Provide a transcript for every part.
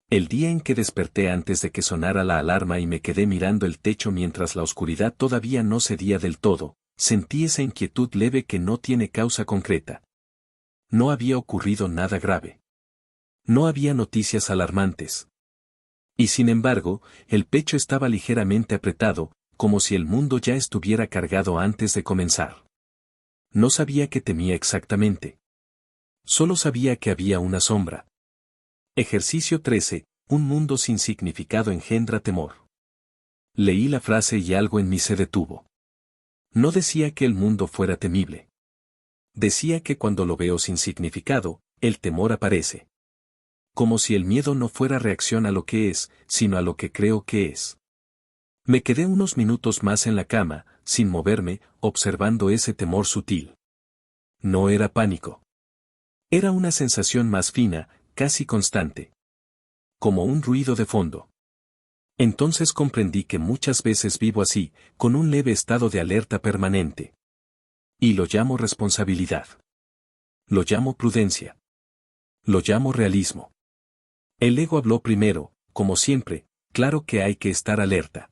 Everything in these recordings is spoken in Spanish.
El día en que desperté antes de que sonara la alarma y me quedé mirando el techo mientras la oscuridad todavía no cedía del todo, sentí esa inquietud leve que no tiene causa concreta. No había ocurrido nada grave. No había noticias alarmantes. Y sin embargo, el pecho estaba ligeramente apretado, como si el mundo ya estuviera cargado antes de comenzar. No sabía qué temía exactamente. Solo sabía que había una sombra. Ejercicio 13. Un mundo sin significado engendra temor. Leí la frase y algo en mí se detuvo. No decía que el mundo fuera temible. Decía que cuando lo veo sin significado, el temor aparece. Como si el miedo no fuera reacción a lo que es, sino a lo que creo que es. Me quedé unos minutos más en la cama, sin moverme, observando ese temor sutil. No era pánico. Era una sensación más fina, casi constante. Como un ruido de fondo. Entonces comprendí que muchas veces vivo así, con un leve estado de alerta permanente. Y lo llamo responsabilidad. Lo llamo prudencia. Lo llamo realismo. El ego habló primero, como siempre, claro que hay que estar alerta.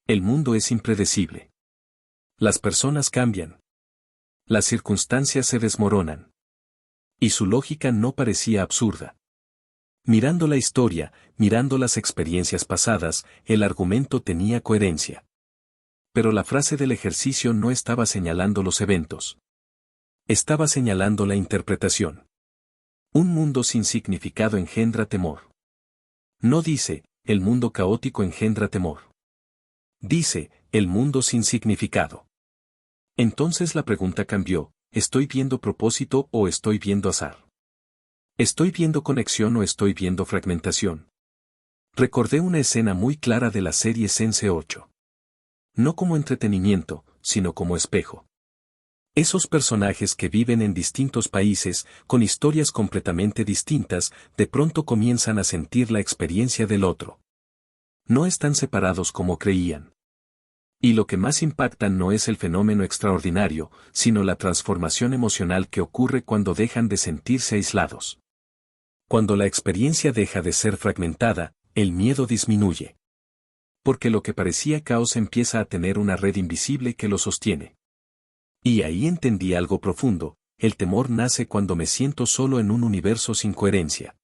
El mundo es impredecible. Las personas cambian. Las circunstancias se desmoronan. Y su lógica no parecía absurda. Mirando la historia, mirando las experiencias pasadas, el argumento tenía coherencia. Pero la frase del ejercicio no estaba señalando los eventos. Estaba señalando la interpretación. Un mundo sin significado engendra temor. No dice, el mundo caótico engendra temor. Dice, el mundo sin significado. Entonces la pregunta cambió, ¿estoy viendo propósito o estoy viendo azar? ¿Estoy viendo conexión o estoy viendo fragmentación? Recordé una escena muy clara de la serie Sense 8. No como entretenimiento, sino como espejo. Esos personajes que viven en distintos países, con historias completamente distintas, de pronto comienzan a sentir la experiencia del otro. No están separados como creían. Y lo que más impacta no es el fenómeno extraordinario, sino la transformación emocional que ocurre cuando dejan de sentirse aislados. Cuando la experiencia deja de ser fragmentada, el miedo disminuye. Porque lo que parecía caos empieza a tener una red invisible que lo sostiene. Y ahí entendí algo profundo, el temor nace cuando me siento solo en un universo sin coherencia.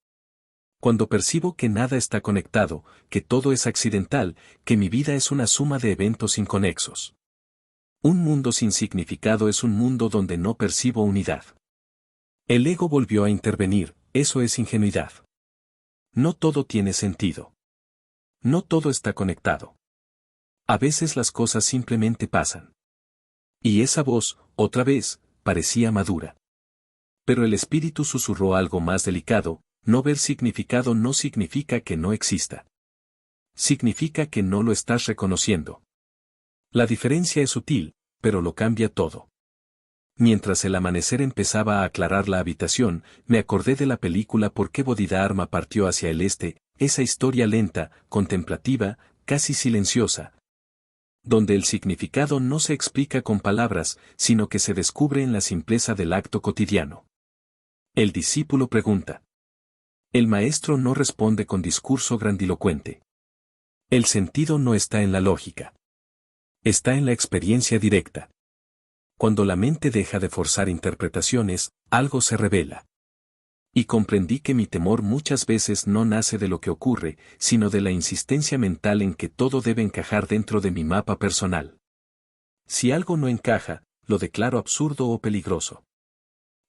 Cuando percibo que nada está conectado, que todo es accidental, que mi vida es una suma de eventos inconexos. Un mundo sin significado es un mundo donde no percibo unidad. El ego volvió a intervenir, eso es ingenuidad. No todo tiene sentido. No todo está conectado. A veces las cosas simplemente pasan. Y esa voz, otra vez, parecía madura. Pero el espíritu susurró algo más delicado, no ver significado no significa que no exista. Significa que no lo estás reconociendo. La diferencia es sutil, pero lo cambia todo. Mientras el amanecer empezaba a aclarar la habitación, me acordé de la película Por qué Bodhidharma partió hacia el este, esa historia lenta, contemplativa, casi silenciosa, donde el significado no se explica con palabras, sino que se descubre en la simpleza del acto cotidiano. El discípulo pregunta. El maestro no responde con discurso grandilocuente. El sentido no está en la lógica. Está en la experiencia directa. Cuando la mente deja de forzar interpretaciones, algo se revela. Y comprendí que mi temor muchas veces no nace de lo que ocurre, sino de la insistencia mental en que todo debe encajar dentro de mi mapa personal. Si algo no encaja, lo declaro absurdo o peligroso.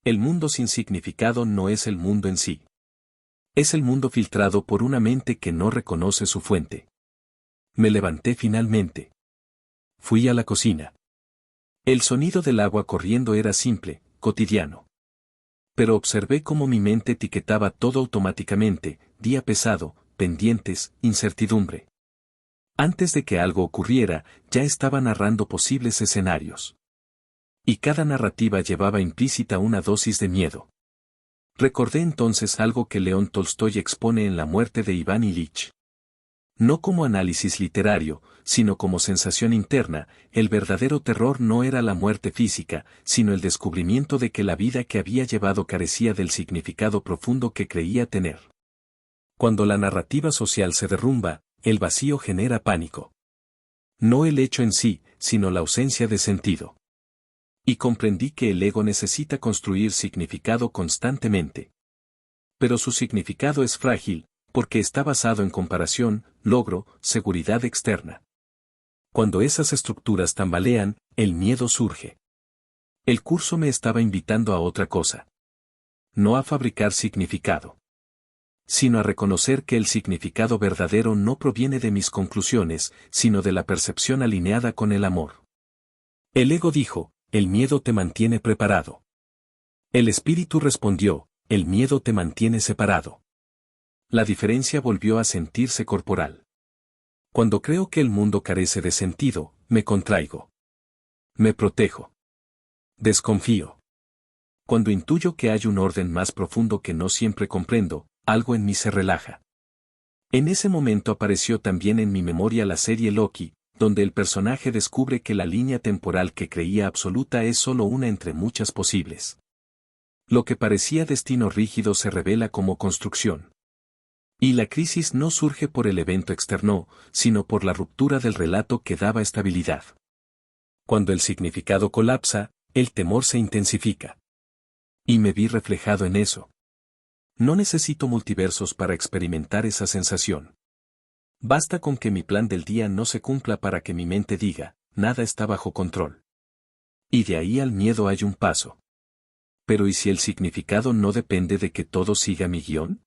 El mundo sin significado no es el mundo en sí. Es el mundo filtrado por una mente que no reconoce su fuente. Me levanté finalmente. Fui a la cocina. El sonido del agua corriendo era simple, cotidiano. Pero observé cómo mi mente etiquetaba todo automáticamente, día pesado, pendientes, incertidumbre. Antes de que algo ocurriera, ya estaba narrando posibles escenarios. Y cada narrativa llevaba implícita una dosis de miedo. Recordé entonces algo que León Tolstoy expone en La muerte de Iván Ilich. No como análisis literario, sino como sensación interna, el verdadero terror no era la muerte física, sino el descubrimiento de que la vida que había llevado carecía del significado profundo que creía tener. Cuando la narrativa social se derrumba, el vacío genera pánico. No el hecho en sí, sino la ausencia de sentido. Y comprendí que el ego necesita construir significado constantemente. Pero su significado es frágil, porque está basado en comparación, logro, seguridad externa. Cuando esas estructuras tambalean, el miedo surge. El curso me estaba invitando a otra cosa. No a fabricar significado, sino a reconocer que el significado verdadero no proviene de mis conclusiones, sino de la percepción alineada con el amor. El ego dijo, el miedo te mantiene preparado. El espíritu respondió, el miedo te mantiene separado. La diferencia volvió a sentirse corporal. Cuando creo que el mundo carece de sentido, me contraigo. Me protejo. Desconfío. Cuando intuyo que hay un orden más profundo que no siempre comprendo, algo en mí se relaja. En ese momento apareció también en mi memoria la serie Loki, donde el personaje descubre que la línea temporal que creía absoluta es solo una entre muchas posibles. Lo que parecía destino rígido se revela como construcción. Y la crisis no surge por el evento externo, sino por la ruptura del relato que daba estabilidad. Cuando el significado colapsa, el temor se intensifica. Y me vi reflejado en eso. No necesito multiversos para experimentar esa sensación. Basta con que mi plan del día no se cumpla para que mi mente diga, nada está bajo control. Y de ahí al miedo hay un paso. Pero ¿y si el significado no depende de que todo siga mi guión?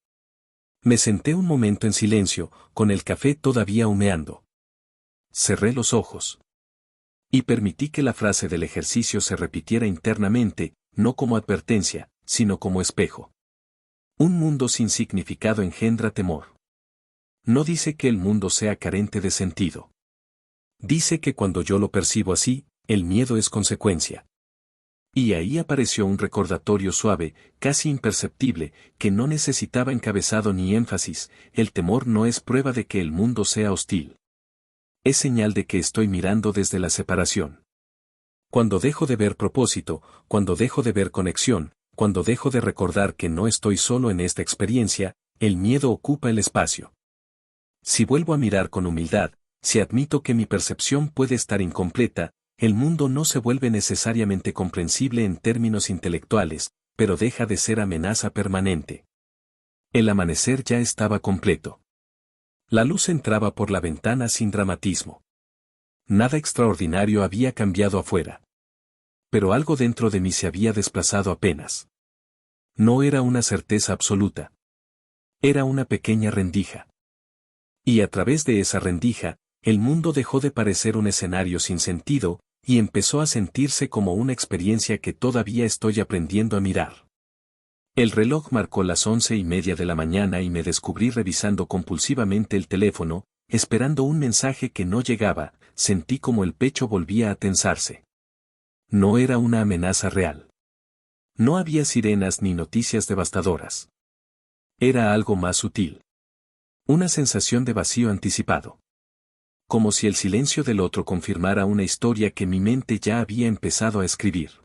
Me senté un momento en silencio, con el café todavía humeando. Cerré los ojos. Y permití que la frase del ejercicio se repitiera internamente, no como advertencia, sino como espejo. Un mundo sin significado engendra temor. No dice que el mundo sea carente de sentido. Dice que cuando yo lo percibo así, el miedo es consecuencia. Y ahí apareció un recordatorio suave, casi imperceptible, que no necesitaba encabezado ni énfasis, el temor no es prueba de que el mundo sea hostil. Es señal de que estoy mirando desde la separación. Cuando dejo de ver propósito, cuando dejo de ver conexión, cuando dejo de recordar que no estoy solo en esta experiencia, el miedo ocupa el espacio. Si vuelvo a mirar con humildad, si admito que mi percepción puede estar incompleta, el mundo no se vuelve necesariamente comprensible en términos intelectuales, pero deja de ser amenaza permanente. El amanecer ya estaba completo. La luz entraba por la ventana sin dramatismo. Nada extraordinario había cambiado afuera. Pero algo dentro de mí se había desplazado apenas. No era una certeza absoluta. Era una pequeña rendija. Y a través de esa rendija, el mundo dejó de parecer un escenario sin sentido, y empezó a sentirse como una experiencia que todavía estoy aprendiendo a mirar. El reloj marcó las 11:30 de la mañana y me descubrí revisando compulsivamente el teléfono, esperando un mensaje que no llegaba, sentí como el pecho volvía a tensarse. No era una amenaza real. No había sirenas ni noticias devastadoras. Era algo más sutil. Una sensación de vacío anticipado. Como si el silencio del otro confirmara una historia que mi mente ya había empezado a escribir.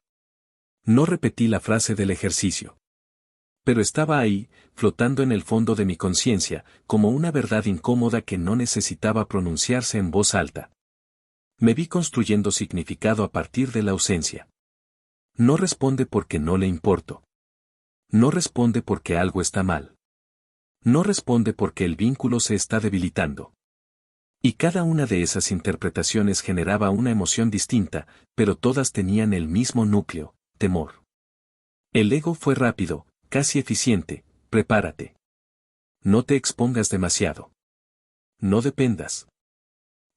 No repetí la frase del ejercicio. Pero estaba ahí, flotando en el fondo de mi conciencia, como una verdad incómoda que no necesitaba pronunciarse en voz alta. Me vi construyendo significado a partir de la ausencia. No responde porque no le importo. No responde porque algo está mal. No responde porque el vínculo se está debilitando. Y cada una de esas interpretaciones generaba una emoción distinta, pero todas tenían el mismo núcleo, temor. El ego fue rápido, casi eficiente, prepárate. No te expongas demasiado. No dependas.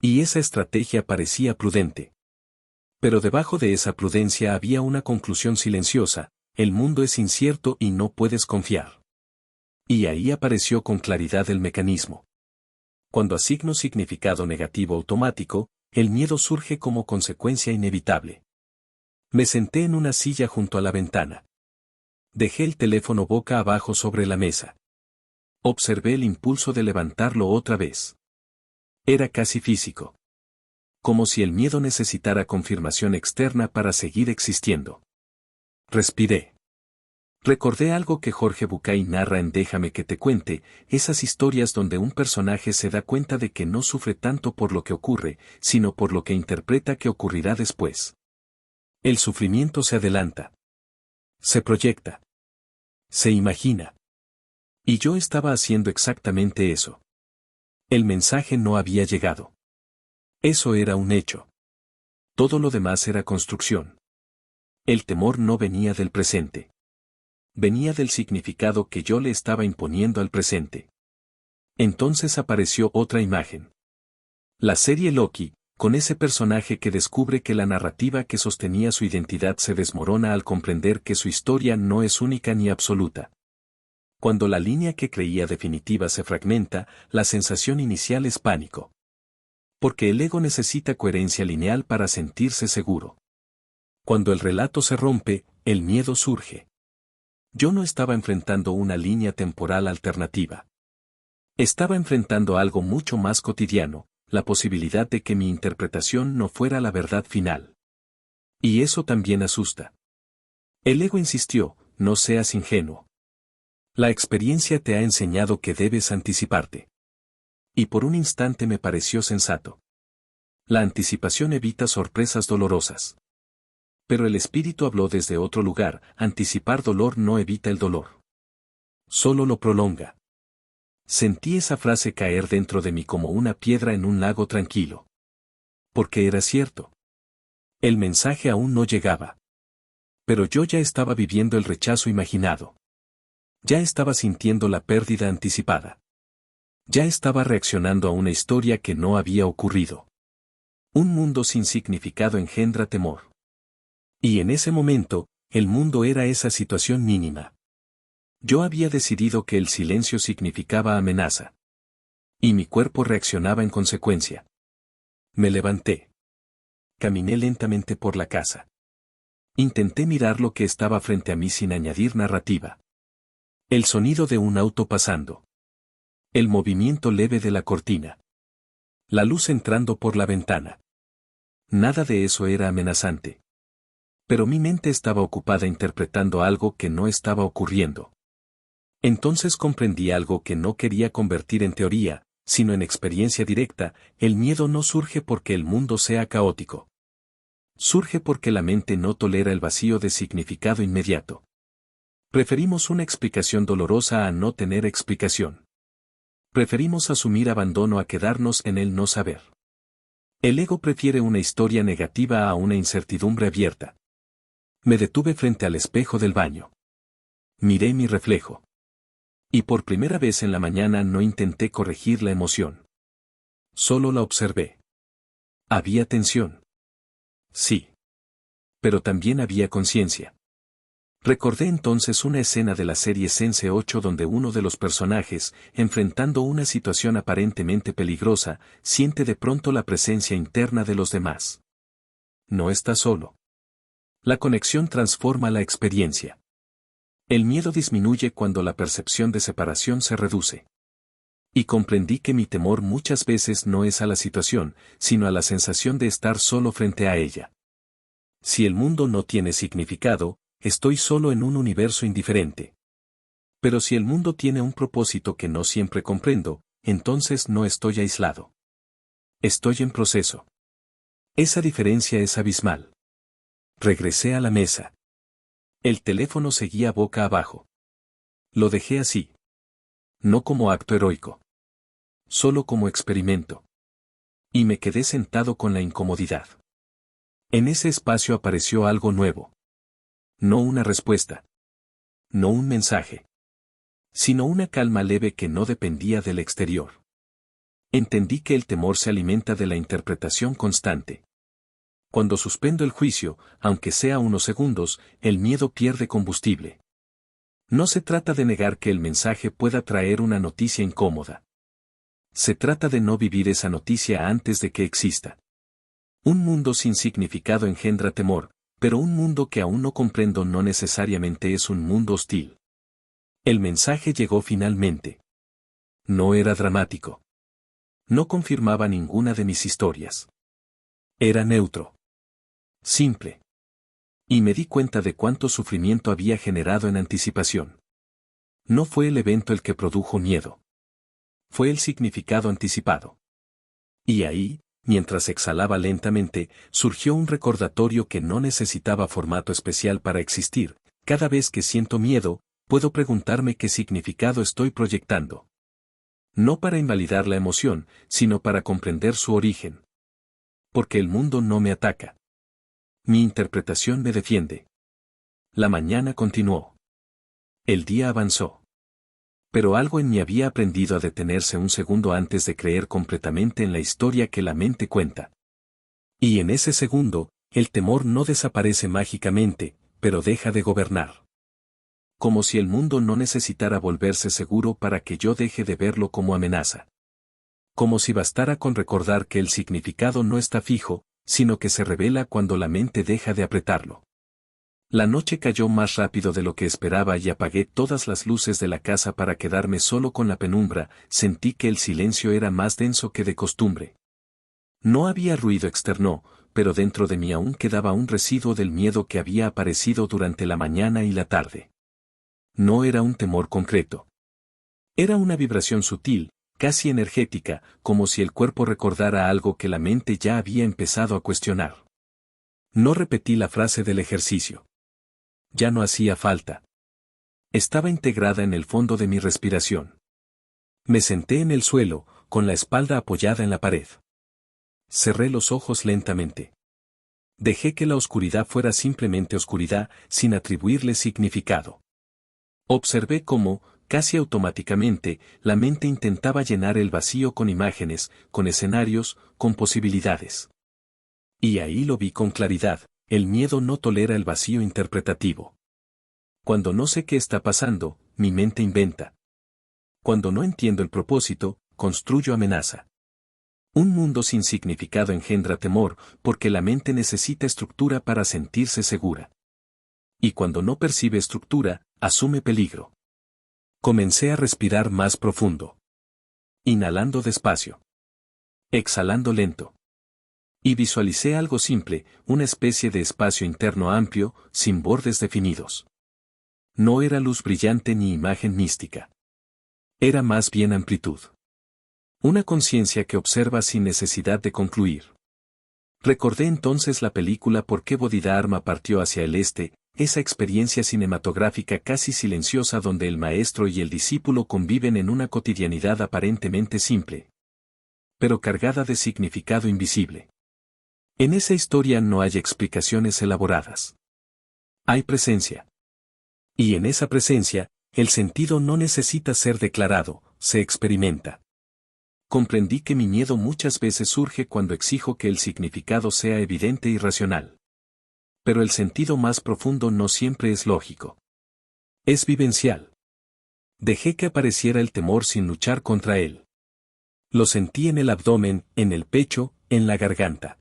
Y esa estrategia parecía prudente. Pero debajo de esa prudencia había una conclusión silenciosa, el mundo es incierto y no puedes confiar. Y ahí apareció con claridad el mecanismo. Cuando asigno significado negativo automático, el miedo surge como consecuencia inevitable. Me senté en una silla junto a la ventana. Dejé el teléfono boca abajo sobre la mesa. Observé el impulso de levantarlo otra vez. Era casi físico. Como si el miedo necesitara confirmación externa para seguir existiendo. Respiré. Recordé algo que Jorge Bucay narra en Déjame que te cuente, esas historias donde un personaje se da cuenta de que no sufre tanto por lo que ocurre, sino por lo que interpreta que ocurrirá después. El sufrimiento se adelanta. Se proyecta. Se imagina. Y yo estaba haciendo exactamente eso. El mensaje no había llegado. Eso era un hecho. Todo lo demás era construcción. El temor no venía del presente. Venía del significado que yo le estaba imponiendo al presente. Entonces apareció otra imagen. La serie Loki, con ese personaje que descubre que la narrativa que sostenía su identidad se desmorona al comprender que su historia no es única ni absoluta. Cuando la línea que creía definitiva se fragmenta, la sensación inicial es pánico. Porque el ego necesita coherencia lineal para sentirse seguro. Cuando el relato se rompe, el miedo surge. Yo no estaba enfrentando una línea temporal alternativa. Estaba enfrentando algo mucho más cotidiano, la posibilidad de que mi interpretación no fuera la verdad final. Y eso también asusta. El ego insistió, no seas ingenuo. La experiencia te ha enseñado que debes anticiparte. Y por un instante me pareció sensato. La anticipación evita sorpresas dolorosas. Pero el espíritu habló desde otro lugar, anticipar dolor no evita el dolor. Solo lo prolonga. Sentí esa frase caer dentro de mí como una piedra en un lago tranquilo. Porque era cierto. El mensaje aún no llegaba. Pero yo ya estaba viviendo el rechazo imaginado. Ya estaba sintiendo la pérdida anticipada. Ya estaba reaccionando a una historia que no había ocurrido. Un mundo sin significado engendra temor. Y en ese momento, el mundo era esa situación mínima. Yo había decidido que el silencio significaba amenaza. Y mi cuerpo reaccionaba en consecuencia. Me levanté. Caminé lentamente por la casa. Intenté mirar lo que estaba frente a mí sin añadir narrativa. El sonido de un auto pasando. El movimiento leve de la cortina. La luz entrando por la ventana. Nada de eso era amenazante. Pero mi mente estaba ocupada interpretando algo que no estaba ocurriendo. Entonces comprendí algo que no quería convertir en teoría, sino en experiencia directa: el miedo no surge porque el mundo sea caótico. Surge porque la mente no tolera el vacío de significado inmediato. Preferimos una explicación dolorosa a no tener explicación. Preferimos asumir abandono a quedarnos en el no saber. El ego prefiere una historia negativa a una incertidumbre abierta. Me detuve frente al espejo del baño. Miré mi reflejo. Y por primera vez en la mañana no intenté corregir la emoción. Solo la observé. Había tensión. Sí. Pero también había conciencia. Recordé entonces una escena de la serie Sense8 donde uno de los personajes, enfrentando una situación aparentemente peligrosa, siente de pronto la presencia interna de los demás. No está solo. La conexión transforma la experiencia. El miedo disminuye cuando la percepción de separación se reduce. Y comprendí que mi temor muchas veces no es a la situación, sino a la sensación de estar solo frente a ella. Si el mundo no tiene significado, estoy solo en un universo indiferente. Pero si el mundo tiene un propósito que no siempre comprendo, entonces no estoy aislado. Estoy en proceso. Esa diferencia es abismal. Regresé a la mesa. El teléfono seguía boca abajo. Lo dejé así. No como acto heroico. Solo como experimento. Y me quedé sentado con la incomodidad. En ese espacio apareció algo nuevo. No una respuesta. No un mensaje. Sino una calma leve que no dependía del exterior. Entendí que el temor se alimenta de la interpretación constante. Cuando suspendo el juicio, aunque sea unos segundos, el miedo pierde combustible. No se trata de negar que el mensaje pueda traer una noticia incómoda. Se trata de no vivir esa noticia antes de que exista. Un mundo sin significado engendra temor, pero un mundo que aún no comprendo no necesariamente es un mundo hostil. El mensaje llegó finalmente. No era dramático. No confirmaba ninguna de mis historias. Era neutro. Simple. Y me di cuenta de cuánto sufrimiento había generado en anticipación. No fue el evento el que produjo miedo. Fue el significado anticipado. Y ahí, mientras exhalaba lentamente, surgió un recordatorio que no necesitaba formato especial para existir. Cada vez que siento miedo, puedo preguntarme qué significado estoy proyectando. No para invalidar la emoción, sino para comprender su origen. Porque el mundo no me ataca. Mi interpretación me defiende. La mañana continuó. El día avanzó. Pero algo en mí había aprendido a detenerse un segundo antes de creer completamente en la historia que la mente cuenta. Y en ese segundo, el temor no desaparece mágicamente, pero deja de gobernar. Como si el mundo no necesitara volverse seguro para que yo deje de verlo como amenaza. Como si bastara con recordar que el significado no está fijo, sino que se revela cuando la mente deja de apretarlo. La noche cayó más rápido de lo que esperaba y apagué todas las luces de la casa para quedarme solo con la penumbra. Sentí que el silencio era más denso que de costumbre. No había ruido externo, pero dentro de mí aún quedaba un residuo del miedo que había aparecido durante la mañana y la tarde. No era un temor concreto. Era una vibración sutil, casi energética, como si el cuerpo recordara algo que la mente ya había empezado a cuestionar. No repetí la frase del ejercicio. Ya no hacía falta. Estaba integrada en el fondo de mi respiración. Me senté en el suelo, con la espalda apoyada en la pared. Cerré los ojos lentamente. Dejé que la oscuridad fuera simplemente oscuridad, sin atribuirle significado. Observé cómo, casi automáticamente, la mente intentaba llenar el vacío con imágenes, con escenarios, con posibilidades. Y ahí lo vi con claridad. El miedo no tolera el vacío interpretativo. Cuando no sé qué está pasando, mi mente inventa. Cuando no entiendo el propósito, construyo amenaza. Un mundo sin significado engendra temor, porque la mente necesita estructura para sentirse segura. Y cuando no percibe estructura, asume peligro. Comencé a respirar más profundo. Inhalando despacio. Exhalando lento. Y visualicé algo simple, una especie de espacio interno amplio, sin bordes definidos. No era luz brillante ni imagen mística. Era más bien amplitud. Una conciencia que observa sin necesidad de concluir. Recordé entonces la película Por qué Bodhidharma partió hacia el este, esa experiencia cinematográfica casi silenciosa donde el maestro y el discípulo conviven en una cotidianidad aparentemente simple, pero cargada de significado invisible. En esa historia no hay explicaciones elaboradas. Hay presencia. Y en esa presencia, el sentido no necesita ser declarado, se experimenta. Comprendí que mi miedo muchas veces surge cuando exijo que el significado sea evidente y racional. Pero el sentido más profundo no siempre es lógico. Es vivencial. Dejé que apareciera el temor sin luchar contra él. Lo sentí en el abdomen, en el pecho, en la garganta.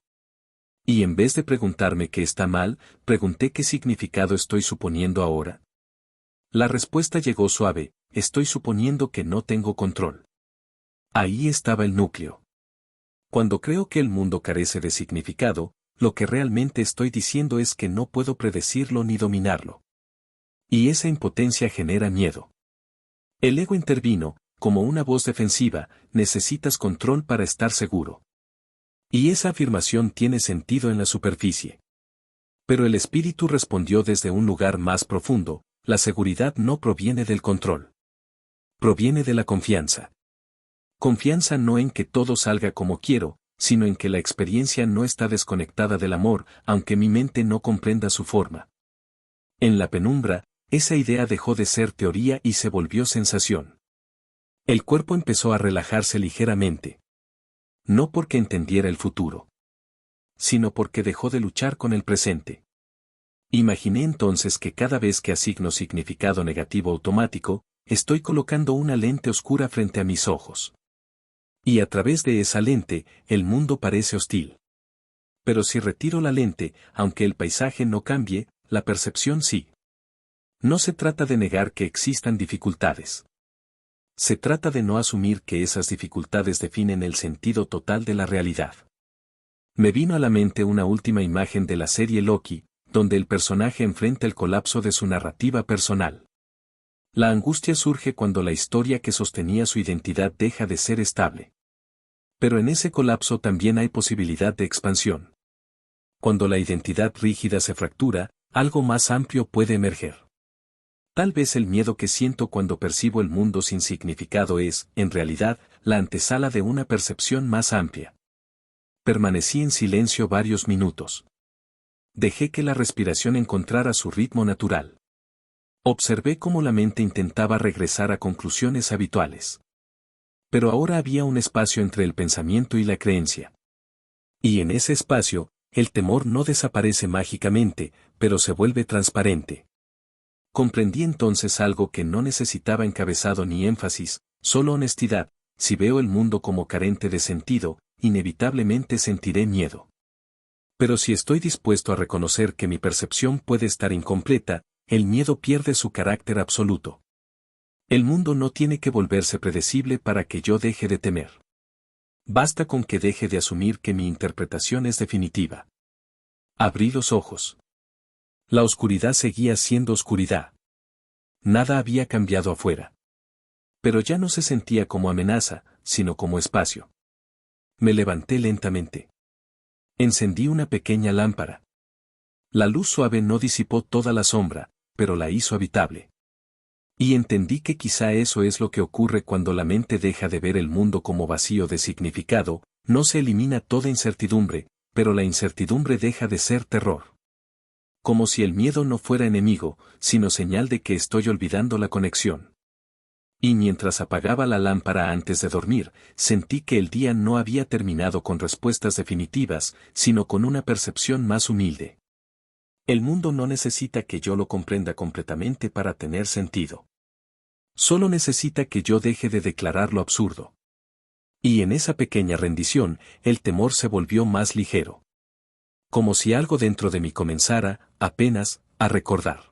Y en vez de preguntarme qué está mal, pregunté qué significado estoy suponiendo ahora. La respuesta llegó suave: estoy suponiendo que no tengo control. Ahí estaba el núcleo. Cuando creo que el mundo carece de significado, lo que realmente estoy diciendo es que no puedo predecirlo ni dominarlo. Y esa impotencia genera miedo. El ego intervino, como una voz defensiva: necesitas control para estar seguro. Y esa afirmación tiene sentido en la superficie. Pero el espíritu respondió desde un lugar más profundo: la seguridad no proviene del control. Proviene de la confianza. Confianza no en que todo salga como quiero, sino en que la experiencia no está desconectada del amor, aunque mi mente no comprenda su forma. En la penumbra, esa idea dejó de ser teoría y se volvió sensación. El cuerpo empezó a relajarse ligeramente. No porque entendiera el futuro, sino porque dejó de luchar con el presente. Imaginé entonces que cada vez que asigno significado negativo automático, estoy colocando una lente oscura frente a mis ojos. Y a través de esa lente, el mundo parece hostil. Pero si retiro la lente, aunque el paisaje no cambie, la percepción sí. No se trata de negar que existan dificultades. Se trata de no asumir que esas dificultades definen el sentido total de la realidad. Me vino a la mente una última imagen de la serie Loki: donde el personaje enfrenta el colapso de su narrativa personal. La angustia surge cuando la historia que sostenía su identidad deja de ser estable. Pero en ese colapso también hay posibilidad de expansión. Cuando la identidad rígida se fractura, algo más amplio puede emerger. Tal vez el miedo que siento cuando percibo el mundo sin significado es, en realidad, la antesala de una percepción más amplia. Permanecí en silencio varios minutos. Dejé que la respiración encontrara su ritmo natural. Observé cómo la mente intentaba regresar a conclusiones habituales. Pero ahora había un espacio entre el pensamiento y la creencia. Y en ese espacio, el temor no desaparece mágicamente, pero se vuelve transparente. Comprendí entonces algo que no necesitaba encabezado ni énfasis, solo honestidad. Si veo el mundo como carente de sentido, inevitablemente sentiré miedo. Pero si estoy dispuesto a reconocer que mi percepción puede estar incompleta, el miedo pierde su carácter absoluto. El mundo no tiene que volverse predecible para que yo deje de temer. Basta con que deje de asumir que mi interpretación es definitiva. Abrí los ojos. La oscuridad seguía siendo oscuridad. Nada había cambiado afuera. Pero ya no se sentía como amenaza, sino como espacio. Me levanté lentamente. Encendí una pequeña lámpara. La luz suave no disipó toda la sombra, pero la hizo habitable. Y entendí que quizá eso es lo que ocurre cuando la mente deja de ver el mundo como vacío de significado, no se elimina toda incertidumbre, pero la incertidumbre deja de ser terror. Como si el miedo no fuera enemigo, sino señal de que estoy olvidando la conexión. Y mientras apagaba la lámpara antes de dormir, sentí que el día no había terminado con respuestas definitivas, sino con una percepción más humilde. El mundo no necesita que yo lo comprenda completamente para tener sentido. Solo necesita que yo deje de declarar lo absurdo. Y en esa pequeña rendición, el temor se volvió más ligero. Como si algo dentro de mí comenzara, apenas, a recordar.